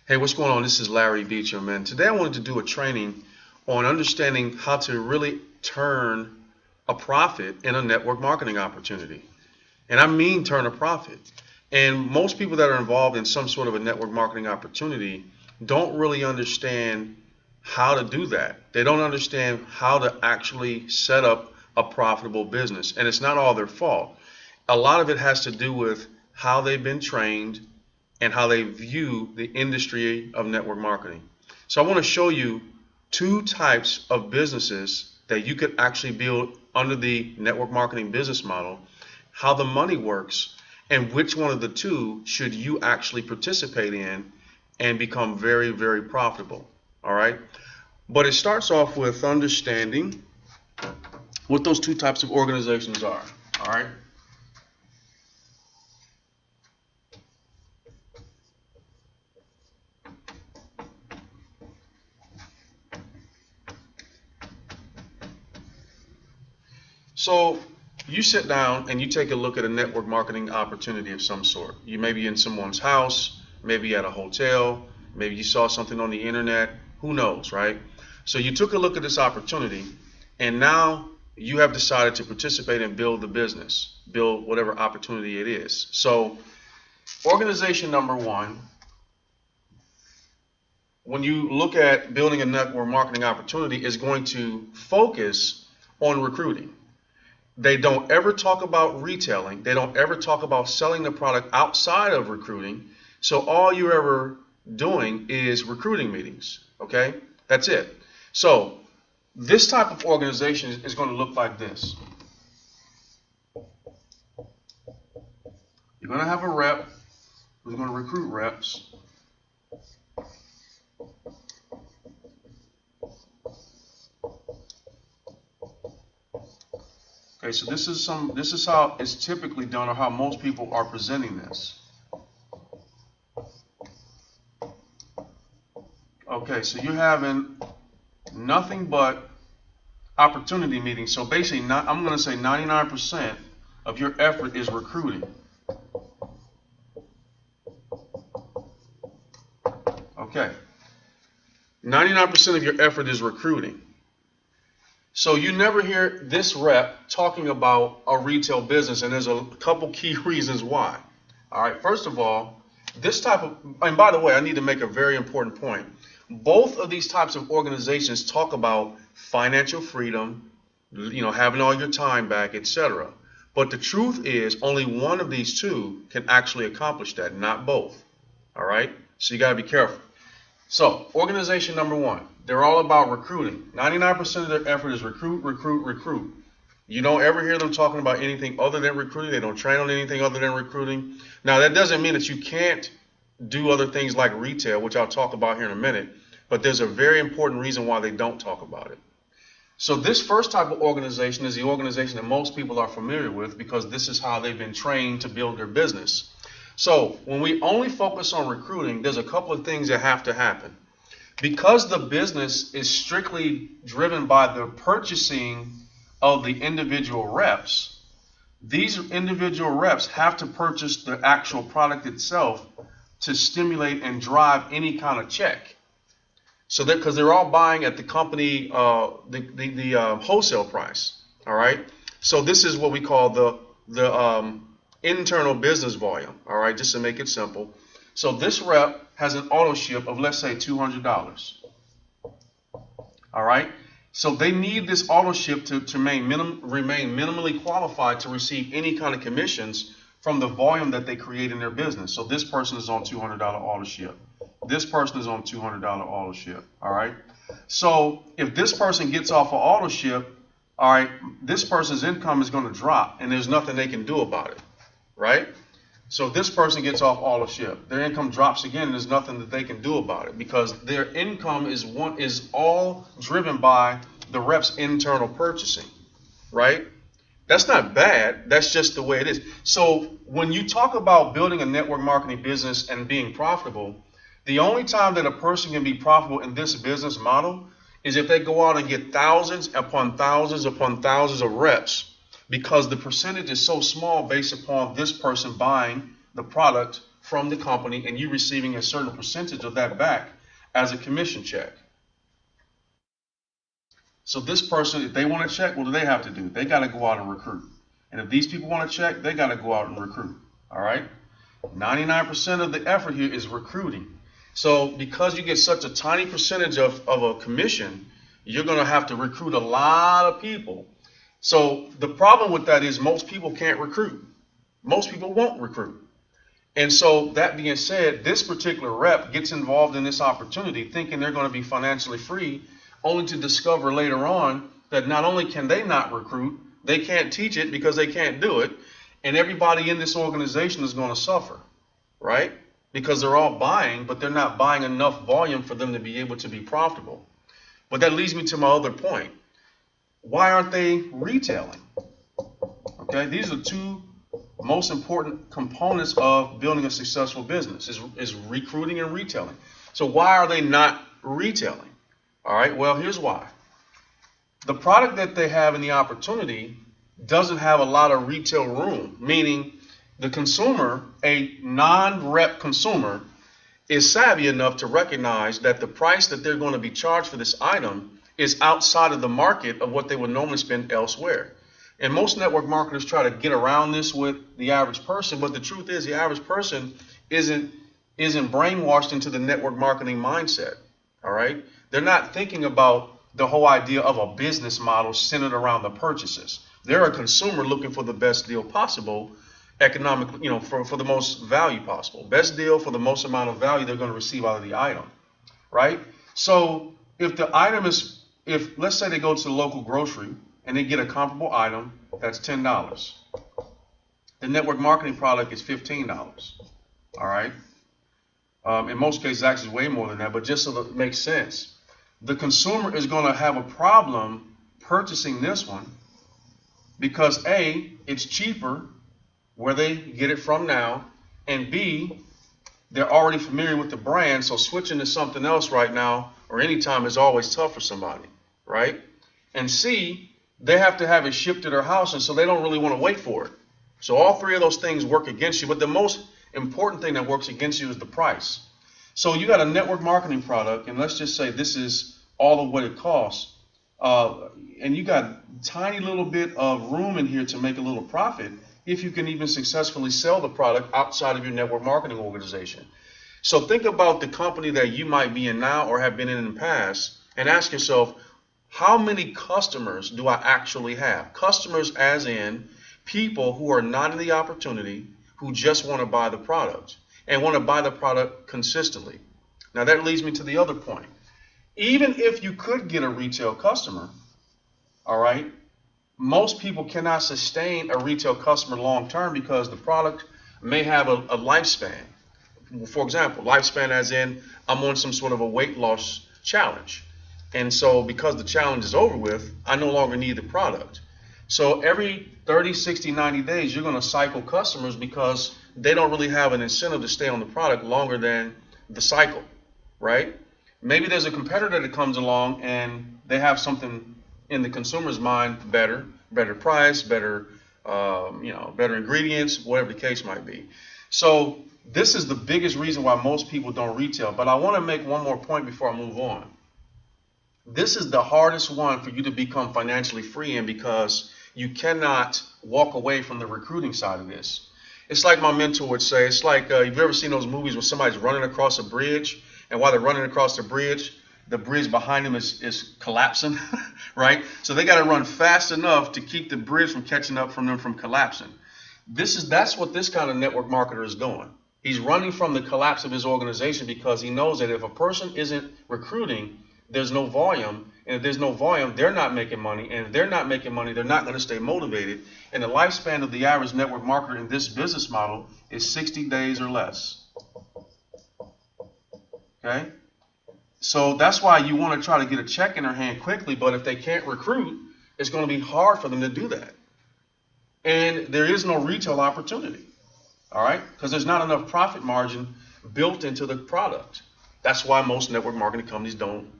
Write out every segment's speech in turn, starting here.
Hey, what's going on? This is Larry Beecham, and today I wanted to do a training on understanding how to really turn a profit in a network marketing opportunity. And I mean turn a profit. And most people that are involved in some sort of a network marketing opportunity don't really understand how to do that. They don't understand how to actually set up a profitable business. And it's not all their fault. A lot of it has to do with how they've been trained and how they view the industry of network marketing. So I want to show you two types of businesses that you could actually build under the network marketing business model, how the money works, and which one of the two should you actually participate in and become very, very profitable. All right. But it starts off with understanding what those two types of organizations are. All right. So you sit down and you take a look at a network marketing opportunity of some sort. You may be in someone's house, maybe at a hotel, maybe you saw something on the internet, who knows, right? So you took a look at this opportunity and now you have decided to participate and build the business, build whatever opportunity it is. So organization number one, when you look at building a network marketing opportunity, is going to focus on recruiting. They don't ever talk about retailing. They don't ever talk about selling the product outside of recruiting. So all you're ever doing is recruiting meetings. Okay? That's it. So this type of organization is going to look like this. You're going to have a rep who's going to recruit reps. Okay, so this is how it's typically done, or how most people are presenting this. Okay, so you're having nothing but opportunity meetings. So basically, I'm going to say 99% of your effort is recruiting. Okay, 99% of your effort is recruiting. So you never hear this rep talking about a retail business, and there's a couple key reasons why. All right, first of all, this type of, and by the way, I need to make a very important point. Both of these types of organizations talk about financial freedom, having all your time back, etc. But the truth is only one of these two can actually accomplish that, not both. All right, so you got to be careful. So organization number one, they're all about recruiting. 99% of their effort is recruit, recruit, recruit. You don't ever hear them talking about anything other than recruiting. They don't train on anything other than recruiting. Now, that doesn't mean that you can't do other things like retail, which I'll talk about here in a minute, but there's a very important reason why they don't talk about it. So this first type of organization is the organization that most people are familiar with because this is how they've been trained to build their business. So when we only focus on recruiting, there's a couple of things that have to happen. Because the business is strictly driven by the purchasing of the individual reps, these individual reps have to purchase the actual product itself to stimulate and drive any kind of check. So that because they're all buying at the company, the wholesale price. All right. So this is what we call the internal business volume. All right, just to make it simple. So this rep has an auto ship of, let's say, $200. All right. So they need this auto ship to remain minimally qualified to receive any kind of commissions from the volume that they create in their business. So this person is on $200 auto ship. This person is on $200 auto ship. All right. So if this person gets off an auto ship, all right, this person's income is going to drop, and there's nothing they can do about it. Right? So this person gets off auto ship. Their income drops again, and there's nothing that they can do about it because their income is all driven by the rep's internal purchasing. Right? That's not bad. That's just the way it is. So when you talk about building a network marketing business and being profitable, the only time that a person can be profitable in this business model is if they go out and get thousands upon thousands upon thousands of reps, because the percentage is so small based upon this person buying the product from the company and you receiving a certain percentage of that back as a commission check. So this person, if they want to check, what do they have to do? They got to go out and recruit. And if these people want to check, they got to go out and recruit. All right? 99% of the effort here is recruiting. So because you get such a tiny percentage of a commission, you're going to have to recruit a lot of people. So the problem with that is most people can't recruit. Most people won't recruit. And so that being said, this particular rep gets involved in this opportunity thinking they're going to be financially free, only to discover later on that not only can they not recruit, they can't teach it because they can't do it, and everybody in this organization is going to suffer, right? Because they're all buying, but they're not buying enough volume for them to be able to be profitable. But that leads me to my other point. Why aren't they retailing? Okay, these are two most important components of building a successful business is recruiting and retailing. So why are they not retailing? All right, well, here's why. The product that they have in the opportunity doesn't have a lot of retail room, meaning the consumer, a non-rep consumer, is savvy enough to recognize that the price that they're going to be charged for this item is outside of the market of what they would normally spend elsewhere. And most network marketers try to get around this with the average person, but the truth is the average person isn't brainwashed into the network marketing mindset. All right? They're not thinking about the whole idea of a business model centered around the purchases. They're a consumer looking for the best deal possible, economically, for the most value possible. Best deal for the most amount of value they're going to receive out of the item, right? So if the item is, if let's say they go to the local grocery and they get a comparable item that's $10, the network marketing product is $15, all right? In most cases, actually way more than that, but just so that it makes sense. The consumer is going to have a problem purchasing this one because A, it's cheaper where they get it from now, and B, they're already familiar with the brand, so switching to something else right now or anytime is always tough for somebody, right? And C, they have to have it shipped to their house, and so they don't really want to wait for it. So all three of those things work against you, but the most important thing that works against you is the price. So you got a network marketing product, and let's just say this is all of what it costs, and you got tiny little bit of room in here to make a little profit if you can even successfully sell the product outside of your network marketing organization. So think about the company that you might be in now or have been in the past and ask yourself, how many customers do I actually have? Customers as in people who are not in the opportunity, who just want to buy the product and want to buy the product consistently. Now that leads me to the other point. Even if you could get a retail customer, all right, most people cannot sustain a retail customer long term because the product may have a lifespan. For example, lifespan as in I'm on some sort of a weight loss challenge. And so because the challenge is over with, I no longer need the product. So every 30, 60, 90 days, you're going to cycle customers because they don't really have an incentive to stay on the product longer than the cycle, right? Maybe there's a competitor that comes along and they have something in the consumer's mind better price, better ingredients, whatever the case might be. So this is the biggest reason why most people don't retail. But I want to make one more point before I move on. This is the hardest one for you to become financially free in because you cannot walk away from the recruiting side of this. It's like my mentor would say, it's like, you've ever seen those movies where somebody's running across a bridge, and while they're running across the bridge behind them is collapsing, right? So they got to run fast enough to keep the bridge from catching up from them from collapsing. That's what this kind of network marketer is doing. He's running from the collapse of his organization because he knows that if a person isn't recruiting, there's no volume, and if there's no volume, they're not making money, and if they're not making money, they're not going to stay motivated, and the lifespan of the average network marketer in this business model is 60 days or less. Okay? So that's why you want to try to get a check in their hand quickly, but if they can't recruit, it's going to be hard for them to do that. And there is no retail opportunity, all right? Because there's not enough profit margin built into the product. That's why most network marketing companies don't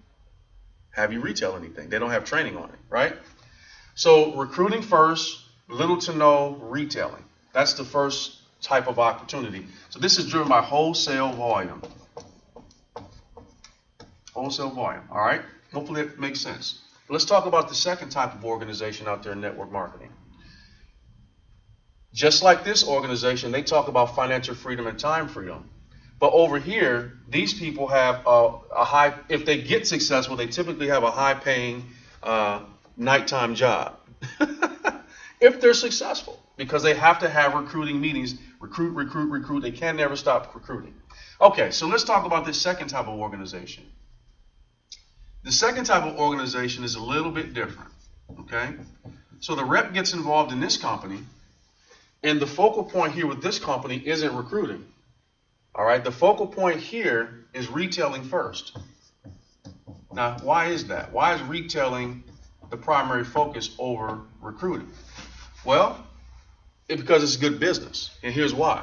have you retail anything. They don't have training on it, right? So recruiting first, little to no retailing. That's the first type of opportunity. So this is driven by wholesale volume. Wholesale volume, all right? Hopefully it makes sense. Let's talk about the second type of organization out there in network marketing. Just like this organization, they talk about financial freedom and time freedom. But over here, these people have a high, if they get successful, they typically have a high-paying nighttime job. If they're successful, because they have to have recruiting meetings, recruit. They can never stop recruiting. Okay, so let's talk about this second type of organization. The second type of organization is a little bit different, okay? So the rep gets involved in this company, and the focal point here with this company isn't recruiting. All right, the focal point here is retailing first. Now, why is that? Why is retailing the primary focus over recruiting? Well, because it's good business, and here's why.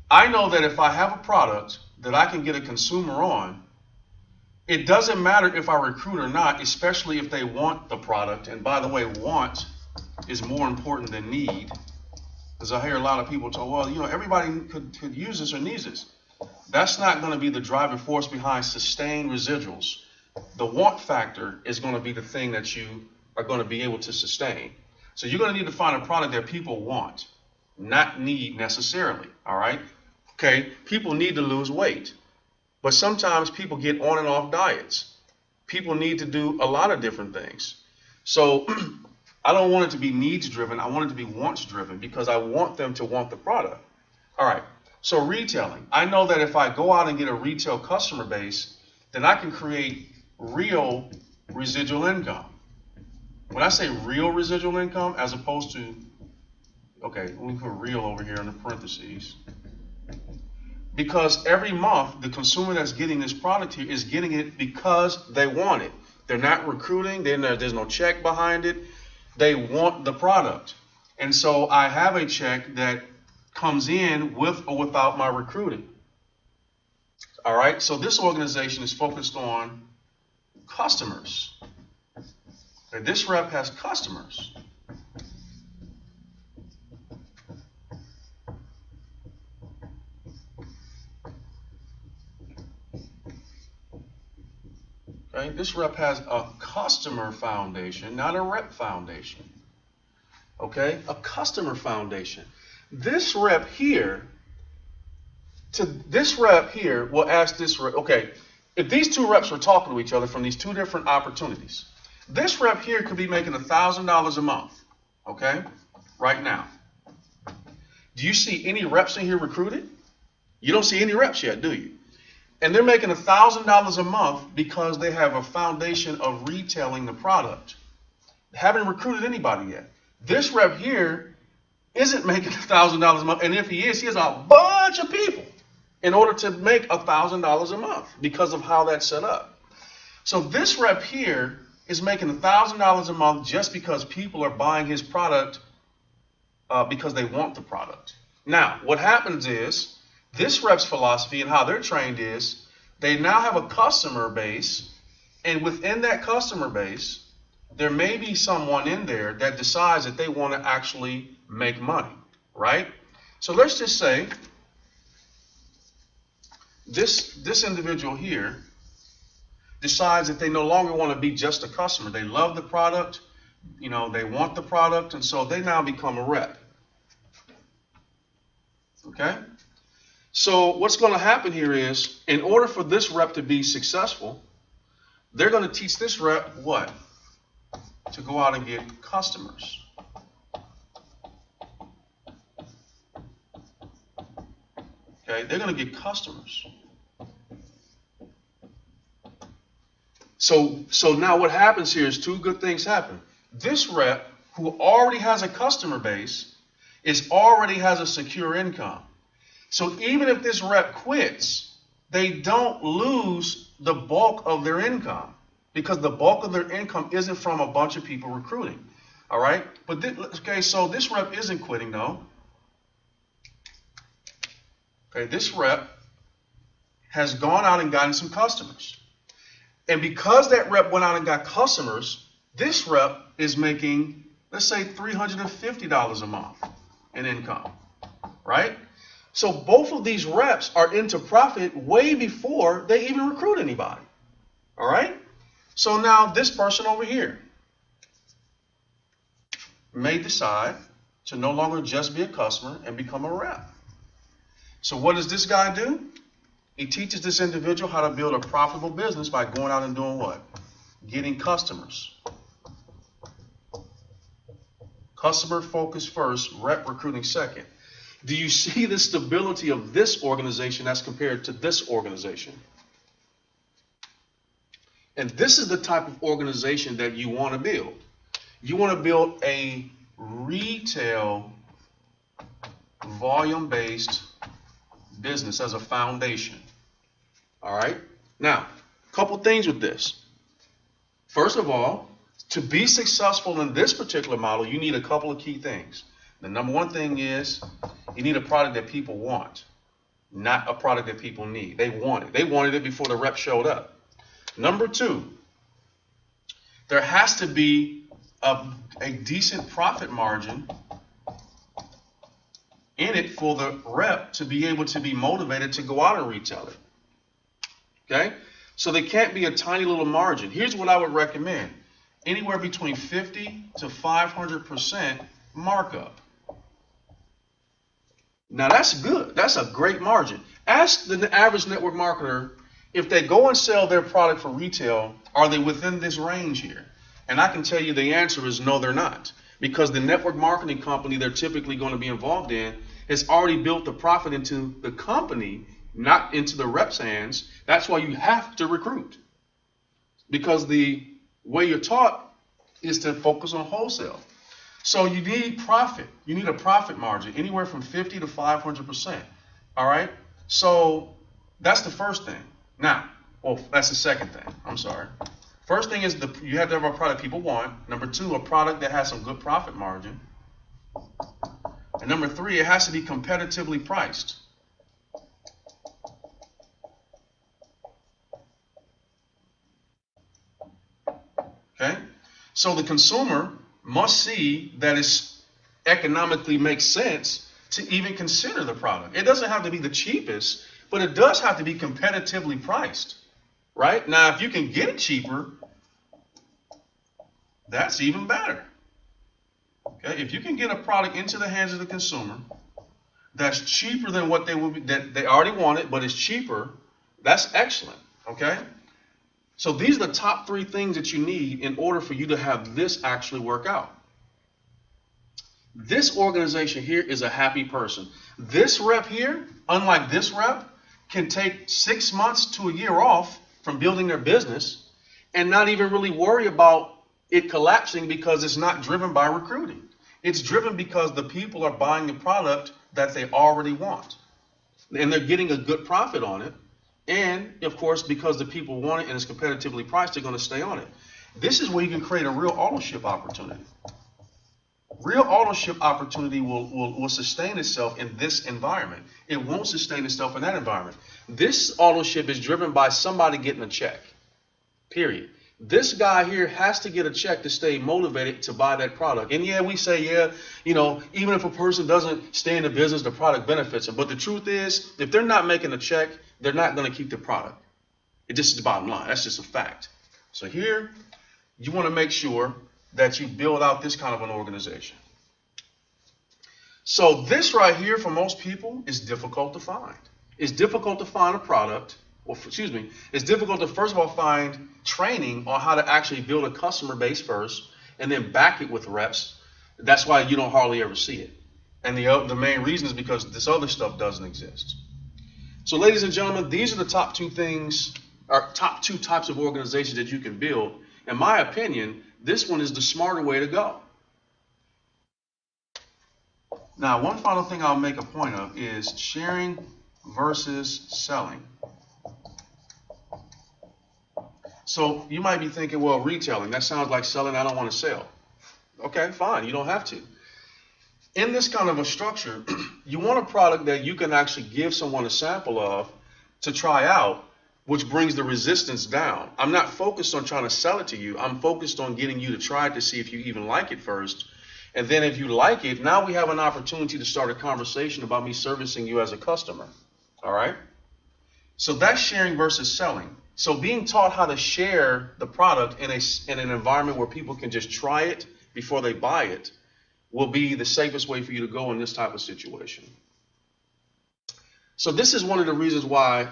I know that if I have a product that I can get a consumer on, it doesn't matter if I recruit or not, especially if they want the product. And by the way, want is more important than need. Because I hear a lot of people talk, well, you know, everybody could use this or needs this. That's not going to be the driving force behind sustained residuals. The want factor is going to be the thing that you are going to be able to sustain. So you're going to need to find a product that people want, not need necessarily, all right? Okay, people need to lose weight. But sometimes people get on and off diets. People need to do a lot of different things. So I don't want it to be needs driven. I want it to be wants driven because I want them to want the product. All right. So retailing. I know that if I go out and get a retail customer base, then I can create real residual income. When I say real residual income, as opposed to, okay, let me put real over here in the parentheses. Because every month, the consumer that's getting this product here is getting it because they want it. They're not recruiting. There's no check behind it. They want the product. And so I have a check that comes in with or without my recruiting. All right. So this organization is focused on customers. And this rep has customers. Okay, this rep has a customer foundation, not a rep foundation. Okay, a customer foundation. This rep here will ask this rep, okay, if these two reps were talking to each other from these two different opportunities, this rep here could be making $1,000 a month, okay, right now. Do you see any reps in here recruited? You don't see any reps yet, do you? And they're making $1,000 a month because they have a foundation of retailing the product. They haven't recruited anybody yet. This rep here isn't making $1,000 a month, and if he is, he has a bunch of people in order to make $1,000 a month because of how that's set up. So this rep here is making $1,000 a month just because people are buying his product because they want the product. Now, what happens is, this rep's philosophy and how they're trained is they now have a customer base, and within that customer base, there may be someone in there that decides that they want to actually make money, right? So let's just say this individual here decides that they no longer want to be just a customer. They love the product, you know, they want the product, and so they now become a rep. Okay? So what's going to happen here is, in order for this rep to be successful, they're going to teach this rep what? To go out and get customers. Okay, they're going to get customers. So now what happens here is two good things happen. This rep, who already has a customer base, already has a secure income. So even if this rep quits, they don't lose the bulk of their income because the bulk of their income isn't from a bunch of people recruiting. All right? But okay, so this rep isn't quitting though. Okay, this rep has gone out and gotten some customers. And because that rep went out and got customers, this rep is making, let's say, $350 a month in income. right? So both of these reps are into profit way before they even recruit anybody. All right? So now this person over here may decide to no longer just be a customer and become a rep. So what does this guy do? He teaches this individual how to build a profitable business by going out and doing what? Getting customers. Customer focus first, rep recruiting second. Do you see the stability of this organization as compared to this organization? And this is the type of organization that you want to build. You want to build a retail volume-based business as a foundation. All right? Now, a couple things with this. First of all, to be successful in this particular model, you need a couple of key things. The number one thing is you need a product that people want, not a product that people need. They want it. They wanted it before the rep showed up. Number two, there has to be a decent profit margin in it for the rep to be able to be motivated to go out and retail it. Okay? So there can't be a tiny little margin. Here's what I would recommend. Anywhere between 50 to 500% markup. Now that's good. That's a great margin. Ask the average network marketer if they go and sell their product for retail, are they within this range here? And I can tell you the answer is no, they're not. Because the network marketing company they're typically going to be involved in has already built the profit into the company, not into the rep's hands. That's why you have to recruit. Because the way you're taught is to focus on wholesale. So you need profit. You need a profit margin, anywhere from 50 to 500%. All right? So that's the first thing. Now, well, that's the second thing. I'm sorry. First thing is you have to have a product people want. Number two, a product that has some good profit margin. And number three, it has to be competitively priced. Okay? So the consumer must see that it economically makes sense to even consider the product. It doesn't have to be the cheapest, but it does have to be competitively priced. Right? Now, if you can get it cheaper, that's even better. Okay? If you can get a product into the hands of the consumer that's cheaper than what they would be, that they already want it, but it's cheaper, that's excellent. Okay? So these are the top three things that you need in order for you to have this actually work out. This organization here is a happy person. This rep here, unlike this rep, can take 6 months to a year off from building their business and not even really worry about it collapsing because it's not driven by recruiting. It's driven because the people are buying the product that they already want. And they're getting a good profit on it. And, of course, because the people want it and it's competitively priced, they're going to stay on it. This is where you can create a real auto-ship opportunity. Real auto-ship opportunity will sustain itself in this environment. It won't sustain itself in that environment. This auto-ship is driven by somebody getting a check, period. This guy here has to get a check to stay motivated to buy that product. And yeah, we say, yeah, even if a person doesn't stay in the business, the product benefits them. But the truth is, if they're not making a check, they're not going to keep the product. It just is the bottom line. That's just a fact. So here, you want to make sure that you build out this kind of an organization. So this right here, for most people, is difficult to find. It's difficult to find a product. It's difficult to, first of all, find training on how to actually build a customer base first and then back it with reps. That's why you don't hardly ever see it. And the main reason is because this other stuff doesn't exist. So, ladies and gentlemen, these are the top two types of organizations that you can build. In my opinion, this one is the smarter way to go. Now, one final thing I'll make a point of is sharing versus selling. So you might be thinking, well, retailing, that sounds like selling. I don't want to sell. Okay, fine. You don't have to. In this kind of a structure, you want a product that you can actually give someone a sample of to try out, which brings the resistance down. I'm not focused on trying to sell it to you. I'm focused on getting you to try it to see if you even like it first. And then if you like it, now we have an opportunity to start a conversation about me servicing you as a customer. All right? So that's sharing versus selling. So being taught how to share the product in an environment where people can just try it before they buy it will be the safest way for you to go in this type of situation. So this is one of the reasons why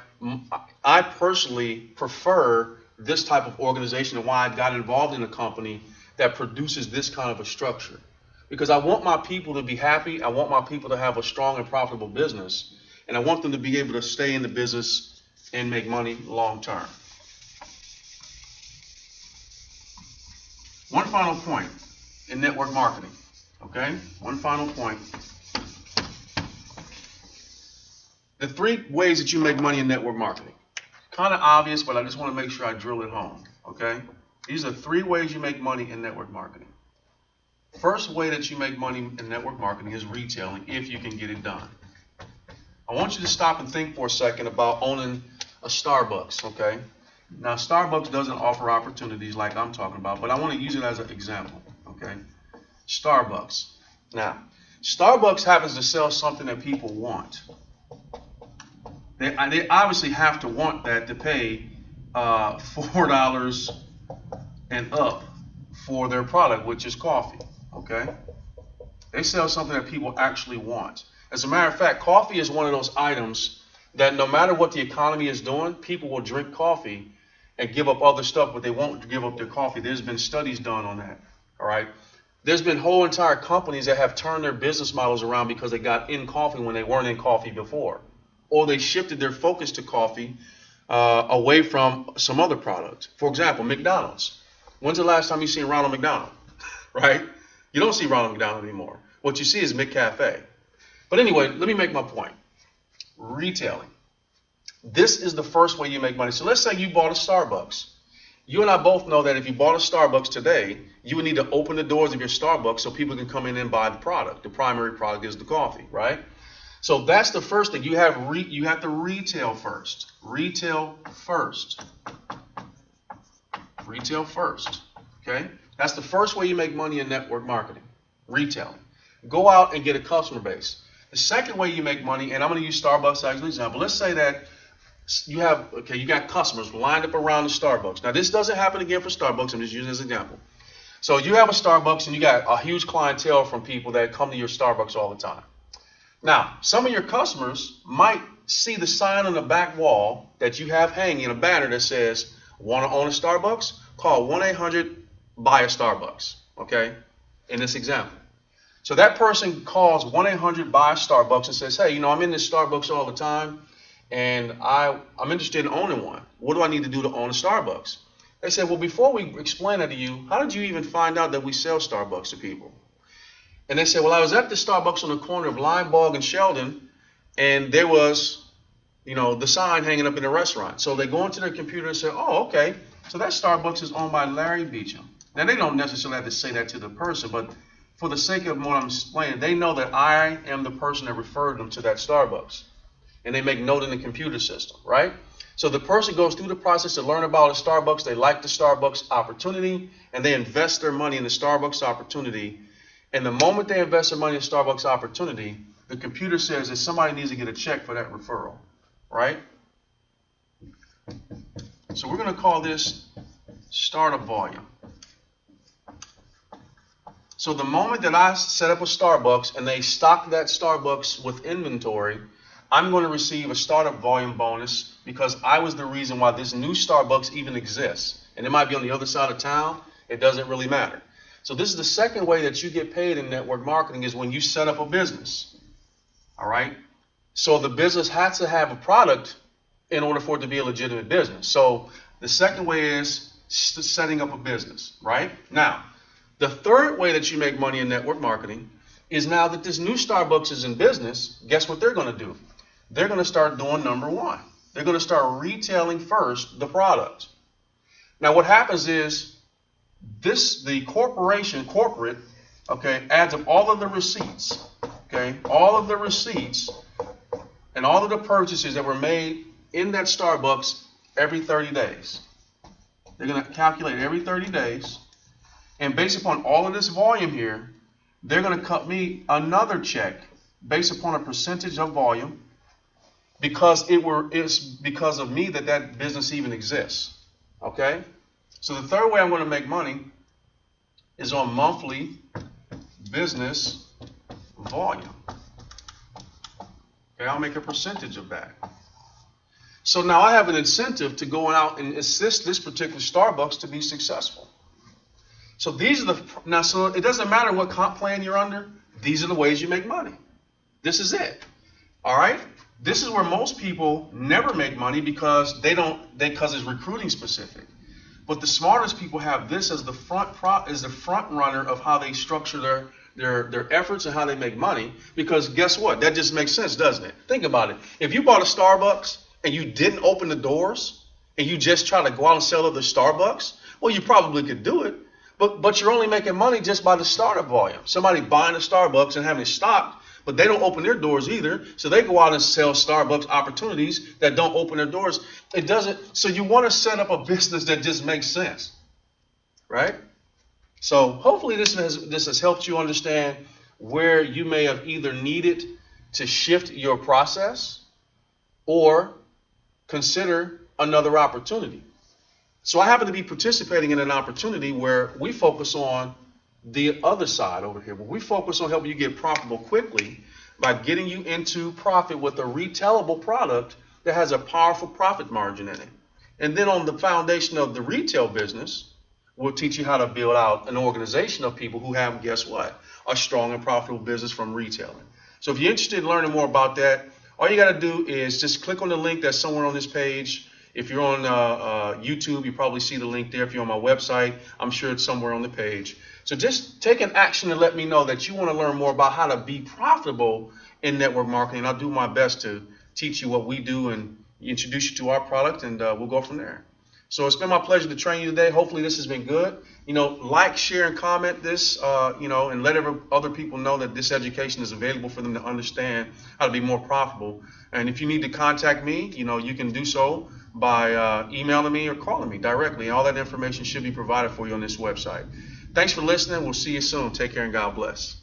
I personally prefer this type of organization and why I got involved in a company that produces this kind of a structure. Because I want my people to be happy, I want my people to have a strong and profitable business, and I want them to be able to stay in the business and make money long term. One final point in network marketing, okay? One final point. The 3 ways that you make money in network marketing. Kind of obvious, but I just want to make sure I drill it home, okay? These are 3 ways you make money in network marketing. First way that you make money in network marketing is retailing, if you can get it done. I want you to stop and think for a second about owning a Starbucks, okay? Now, Starbucks doesn't offer opportunities like I'm talking about, but I want to use it as an example, okay? Starbucks. Now, Starbucks happens to sell something that people want. They obviously have to want that to pay $4 and up for their product, which is coffee, okay? They sell something that people actually want. As a matter of fact, coffee is one of those items that no matter what the economy is doing, people will drink coffee and give up other stuff, but they won't give up their coffee. There's been studies done on that, all right? There's been whole entire companies that have turned their business models around because they got in coffee when they weren't in coffee before. Or they shifted their focus to coffee away from some other product. For example, McDonald's. When's the last time you seen Ronald McDonald, right? You don't see Ronald McDonald anymore. What you see is McCafe. But anyway, let me make my point. Retailing. This is the first way you make money. So let's say you bought a Starbucks. You and I both know that if you bought a Starbucks today, you would need to open the doors of your Starbucks so people can come in and buy the product. The primary product is the coffee, right? So that's the first thing. You have to retail first. Retail first. Retail first. Okay? That's the first way you make money in network marketing. Retailing. Go out and get a customer base. The second way you make money, and I'm going to use Starbucks as an example. Let's say that you got customers lined up around the Starbucks. Now, this doesn't happen again for Starbucks. I'm just using this example. So you have a Starbucks and you got a huge clientele from people that come to your Starbucks all the time. Now, some of your customers might see the sign on the back wall that you have hanging, a banner that says, want to own a Starbucks? Call 1-800-BUY-A-Starbucks, okay, in this example. So that person calls 1-800-BUY-A-Starbucks and says, hey, I'm in this Starbucks all the time, and I'm interested in owning one. What do I need to do to own a Starbucks? They said, well, before we explain that to you, how did you even find out that we sell Starbucks to people? And they said, well, I was at the Starbucks on the corner of Linebaugh and Sheldon, and there was, the sign hanging up in the restaurant. So they go into their computer and say, oh, okay, so that Starbucks is owned by Larry Beecham. Now, they don't necessarily have to say that to the person, but for the sake of what I'm explaining, they know that I am the person that referred them to that Starbucks. And they make note in the computer system, right? So the person goes through the process to learn about a Starbucks. They like the Starbucks opportunity, and they invest their money in the Starbucks opportunity. And the moment they invest their money in Starbucks opportunity, the computer says that somebody needs to get a check for that referral, right? So we're going to call this startup volume. So the moment that I set up a Starbucks and they stock that Starbucks with inventory, I'm going to receive a startup volume bonus because I was the reason why this new Starbucks even exists. And it might be on the other side of town. It doesn't really matter. So this is the second way that you get paid in network marketing is when you set up a business. All right? So the business has to have a product in order for it to be a legitimate business. So the second way is setting up a business, right? Now, the third way that you make money in network marketing is now that this new Starbucks is in business, guess what they're going to do? They're going to start doing number one. They're going to start retailing first the product. Now what happens is the corporate, okay, adds up all of the receipts, okay, all of the receipts and all of the purchases that were made in that Starbucks every 30 days. They're going to calculate every 30 days. And based upon all of this volume here, they're going to cut me another check based upon a percentage of volume because it's because of me that business even exists. Okay? So the third way I'm going to make money is on monthly business volume. Okay, I'll make a percentage of that. So now I have an incentive to go out and assist this particular Starbucks to be successful. So these are so it doesn't matter what comp plan you're under. These are the ways you make money. This is it. All right. This is where most people never make money because because it's recruiting specific. But the smartest people have this as the front runner of how they structure their efforts and how they make money. Because guess what? That just makes sense, doesn't it? Think about it. If you bought a Starbucks and you didn't open the doors and you just try to go out and sell other Starbucks, well, you probably could do it. But you're only making money just by the startup volume. Somebody buying a Starbucks and having it stocked, but they don't open their doors either. So they go out and sell Starbucks opportunities that don't open their doors. It doesn't. So you want to set up a business that just makes sense, right? So hopefully this has helped you understand where you may have either needed to shift your process or consider another opportunity. So I happen to be participating in an opportunity where we focus on the other side over here, where we focus on helping you get profitable quickly by getting you into profit with a retailable product that has a powerful profit margin in it. And then on the foundation of the retail business, we'll teach you how to build out an organization of people who have, guess what, a strong and profitable business from retailing. So if you're interested in learning more about that, all you got to do is just click on the link that's somewhere on this page. If you're on YouTube, you probably see the link there. If you're on my website, I'm sure it's somewhere on the page. So just take an action and let me know that you want to learn more about how to be profitable in network marketing. I'll do my best to teach you what we do and introduce you to our product, and we'll go from there. So it's been my pleasure to train you today. Hopefully this has been good. Like, share, and comment this, and let other people know that this education is available for them to understand how to be more profitable. And if you need to contact me, you can do so by emailing me or calling me directly. All that information should be provided for you on this website. Thanks for listening. We'll see you soon. Take care and God bless.